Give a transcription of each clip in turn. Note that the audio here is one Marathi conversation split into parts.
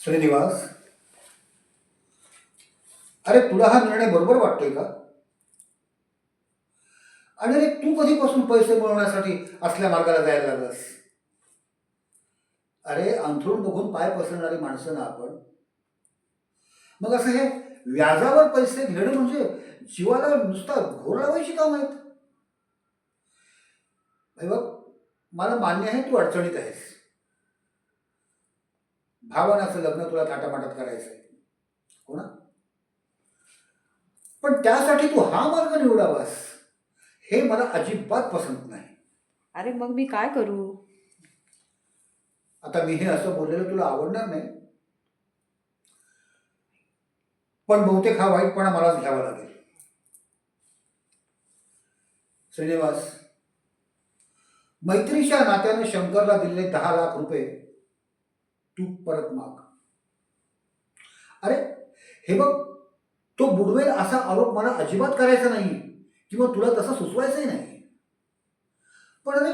श्रीनिवास, अरे तुला हा निर्णय बरोबर वाटतोय का? आणि अरे तू कधीपासून पैसे मिळवण्यासाठी असल्या मार्गाला जायला लागलास? अरे अंथरूण बघून पाय पसरणारी माणसं ना आपण. मग असं हे व्याजावर पैसे घेणं म्हणजे जीवाला नुसता घोर लावायची काम आहेत. हे बघ, मला मान्य आहे तू अडचणीत आहेस. भावनाचं लग्न तुला थाटामाटात करायचं आहे, हो ना? पण त्यासाठी तू हा मार्ग निवडावास हे मला अजिबात पसंत नाही. अरे मग मी काय करू? आता मी हे असं बोललेलं तुला आवडणार नाही, पण बहुतेक हा वाईटपणा मलाच घ्यावा लागेल. श्रीनिवास, मैत्रीच्या नात्यानं शंकरला दिलेले 10 लाख रुपये तू परत माग. अरे हे बघ, तो बुडवेल असा आरोप मला अजिबात करायचा नाही किंवा तुला तसं सुचवायचंही नाही. पण अरे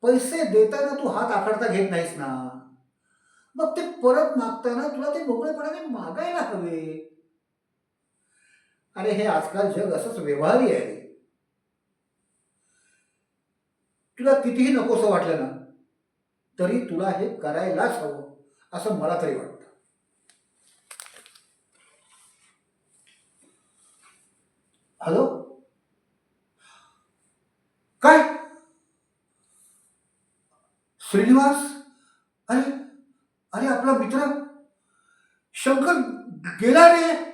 पैसे देताना तू हात आखडता घेत नाहीस ना, मग ते परत मागताना तुला ते मोकळेपणाने मागायला हवे. अरे हे आजकाल जग असंच व्यवहारी आहे. तुला कितीही नकोसं वाटलं ना, तरी तुला हे करायलाच हवं असं मला तरी वाटतं. हॅलो? काय? श्रीनिवास, अरे, अरे आपला मित्र शंकर गेला रे.